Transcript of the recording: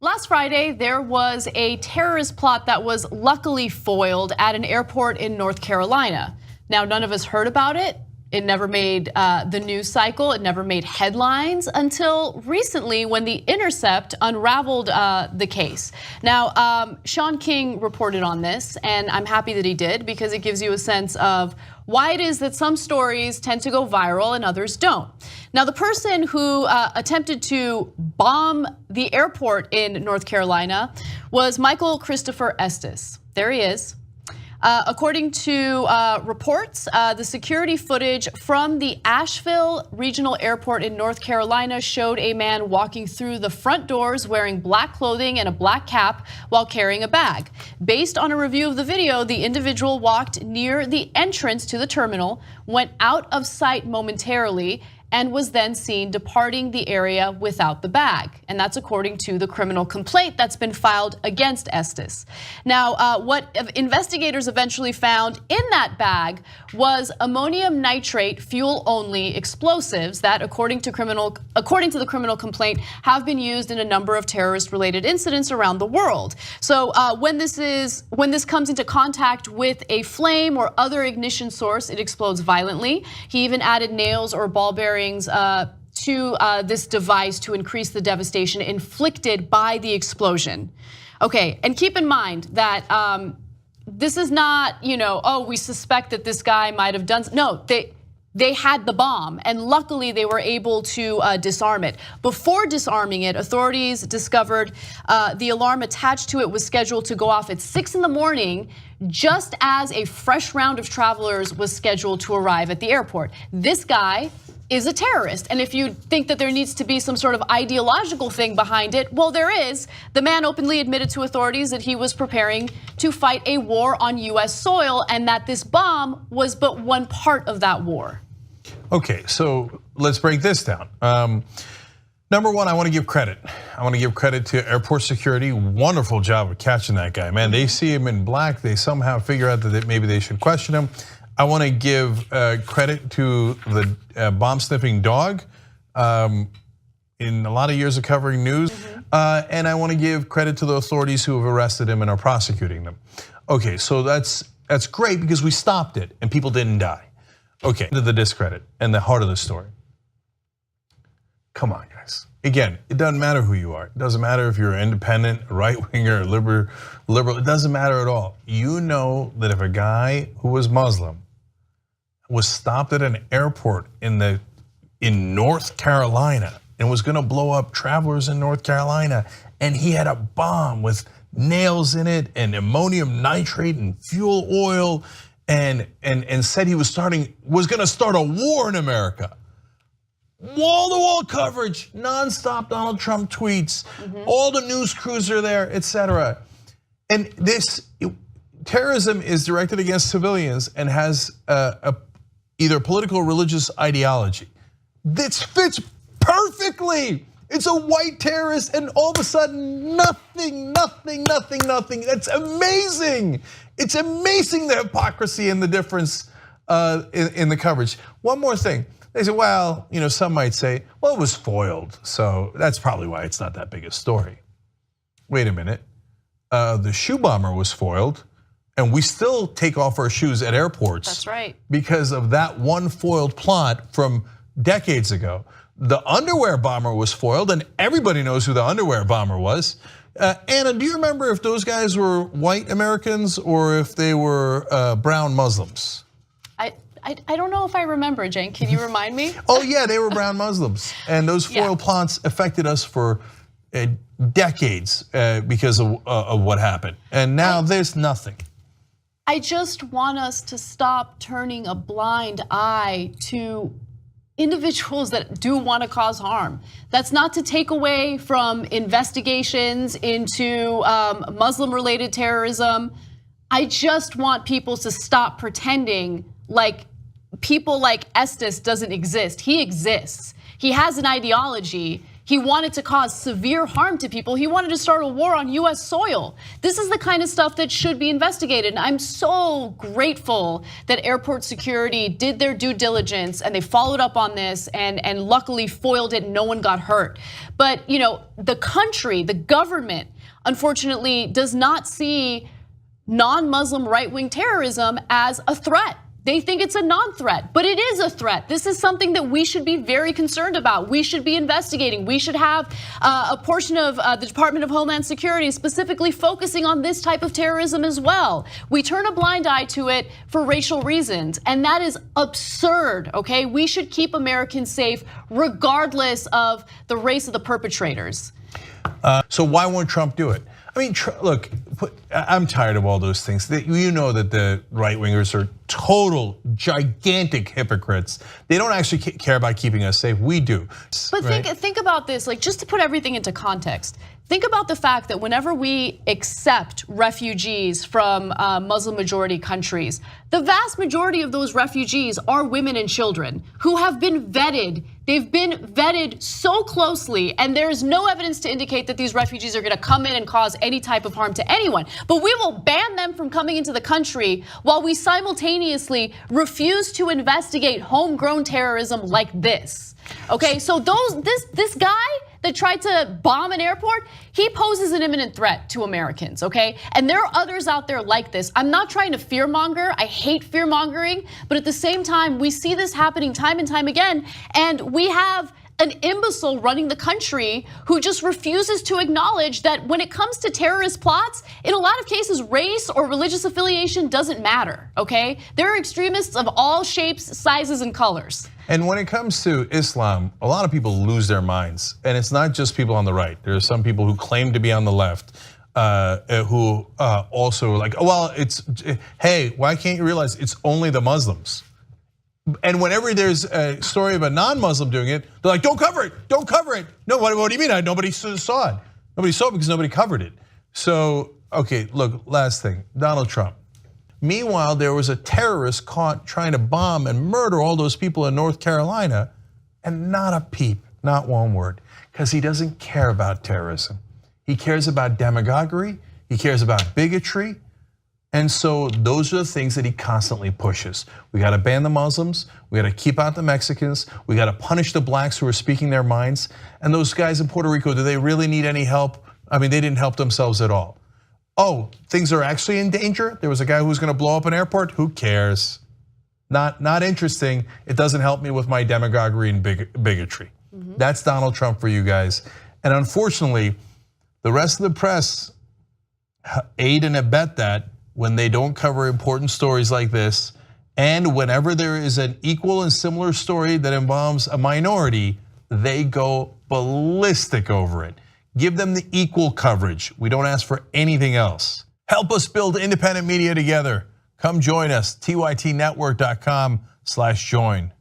Last Friday, there was a terrorist plot that was luckily foiled at an airport in North Carolina. Now, none of us heard about it. It never made the news cycle. It never made headlines until recently when The Intercept unraveled the case. Now, Shaun King reported on this, and I'm happy that he did because it gives you a sense of why it is that some stories tend to go viral and others don't. Now, the person who attempted to bomb the airport in North Carolina was Michael Christopher Estes. There he is. According to reports, the security footage from the Asheville Regional Airport in North Carolina showed a man walking through the front doors wearing black clothing and a black cap while carrying a bag. Based on a review of the video, the individual walked near the entrance to the terminal, went out of sight momentarily, and was then seen departing the area without the bag. And that's according to the criminal complaint that's been filed against Estes. Now, what investigators eventually found in that bag was ammonium nitrate fuel-only explosives that, according to the criminal complaint, have been used in a number of terrorist-related incidents around the world. So when this comes into contact with a flame or other ignition source, it explodes violently. He even added nails or ball bearings to this device to increase the devastation inflicted by the explosion. Okay, and keep in mind that this is not, oh, we suspect that this guy might have done. No, they had the bomb, and luckily they were able to disarm it. Before disarming it, authorities discovered the alarm attached to it was scheduled to go off at 6 in the morning, just as a fresh round of travelers was scheduled to arrive at the airport. This guy is a terrorist. And if you think that there needs to be some sort of ideological thing behind it, well, there is. The man openly admitted to authorities that he was preparing to fight a war on US soil and that this bomb was but one part of that war. Okay, so let's break this down. Number one, I want to give credit. I want to give credit to airport security. Wonderful job of catching that guy, man. They see him in black. They somehow figure out that maybe they should question him. I want to give credit to the bomb sniffing dog in a lot of years of covering news. And I want to give credit to the authorities who have arrested him and are prosecuting them. Okay, so that's great because we stopped it and people didn't die. Okay, to the discredit and the heart of the story. Come on, guys. Again, it doesn't matter who you are. It doesn't matter if you're an independent, right-winger, liberal. It doesn't matter at all. You know that if a guy who was Muslim was stopped at an airport in North Carolina and was going to blow up travelers in North Carolina, and he had a bomb with nails in it and ammonium nitrate and fuel oil, and said he was going to start a war in America. Wall-to-wall coverage, nonstop Donald Trump tweets, all the news crews are there, etc. And this terrorism is directed against civilians and has either political or religious ideology. This fits perfectly. It's a white terrorist, and all of a sudden, nothing. That's amazing. It's amazing the hypocrisy and the difference in the coverage. One more thing. They say, well, some might say, well, it was foiled, so that's probably why it's not that big a story. Wait a minute, the shoe bomber was foiled, and we still take off our shoes at airports. That's right. Because of that one foiled plot from decades ago. The underwear bomber was foiled, and everybody knows who the underwear bomber was. Anna, do you remember if those guys were white Americans or if they were brown Muslims? I don't know if I remember, Jen. Can you remind me? Oh yeah, they were brown Muslims, and those foil plots affected us for decades because of what happened. And now there's nothing. I just want us to stop turning a blind eye to individuals that do want to cause harm. That's not to take away from investigations into Muslim-related terrorism. I just want people to stop pretending like people like Estes doesn't exist. He exists. He has an ideology. He wanted to cause severe harm to people. He wanted to start a war on US soil. This is the kind of stuff that should be investigated. And I'm so grateful that airport security did their due diligence and they followed up on this and luckily foiled it and no one got hurt. But the country, the government, unfortunately does not see non-Muslim right-wing terrorism as a threat. They think it's a non-threat, but it is a threat. This is something that we should be very concerned about. We should be investigating. We should have a portion of the Department of Homeland Security specifically focusing on this type of terrorism as well. We turn a blind eye to it for racial reasons, and that is absurd, okay? We should keep Americans safe regardless of the race of the perpetrators. So why won't Trump do it? I mean, look, I'm tired of all those things. You know that the right-wingers are total, gigantic hypocrites. They don't actually care about keeping us safe. We do. But think about this, like just to put everything into context. Think about the fact that whenever we accept refugees from Muslim majority countries, the vast majority of those refugees are women and children who have been vetted. They've been vetted so closely, and there is no evidence to indicate that these refugees are gonna come in and cause any type of harm to anyone. But we will ban them from coming into the country while we simultaneously refuse to investigate homegrown terrorism like this. Okay, so this guy that tried to bomb an airport, he poses an imminent threat to Americans, okay? And there are others out there like this. I'm not trying to fearmonger, I hate fearmongering, but at the same time, we see this happening time and time again, and we have an imbecile running the country who just refuses to acknowledge that when it comes to terrorist plots, in a lot of cases, race or religious affiliation doesn't matter, okay? There are extremists of all shapes, sizes, and colors. And when it comes to Islam, a lot of people lose their minds. And it's not just people on the right. There are some people who claim to be on the left who also are like, oh, well, hey, why can't you realize it's only the Muslims? And whenever there's a story of a non-Muslim doing it, they're like, don't cover it, don't cover it. No, what do you mean? Nobody saw it. Nobody saw it because nobody covered it. So, okay, look, last thing, Donald Trump. Meanwhile, there was a terrorist caught trying to bomb and murder all those people in North Carolina, and not a peep, not one word, because he doesn't care about terrorism. He cares about demagoguery, he cares about bigotry, and so those are the things that he constantly pushes. We gotta ban the Muslims, we gotta keep out the Mexicans, we gotta punish the blacks who are speaking their minds, and those guys in Puerto Rico, do they really need any help? I mean, they didn't help themselves at all. Oh, things are actually in danger? There was a guy who was gonna blow up an airport? Who cares? Not interesting. It doesn't help me with my demagoguery and bigotry. That's Donald Trump for you guys. And unfortunately, the rest of the press aid and abet that when they don't cover important stories like this. And whenever there is an equal and similar story that involves a minority, they go ballistic over it. Give them the equal coverage. We don't ask for anything else. Help us build independent media together. Come join us, tytnetwork.com/join.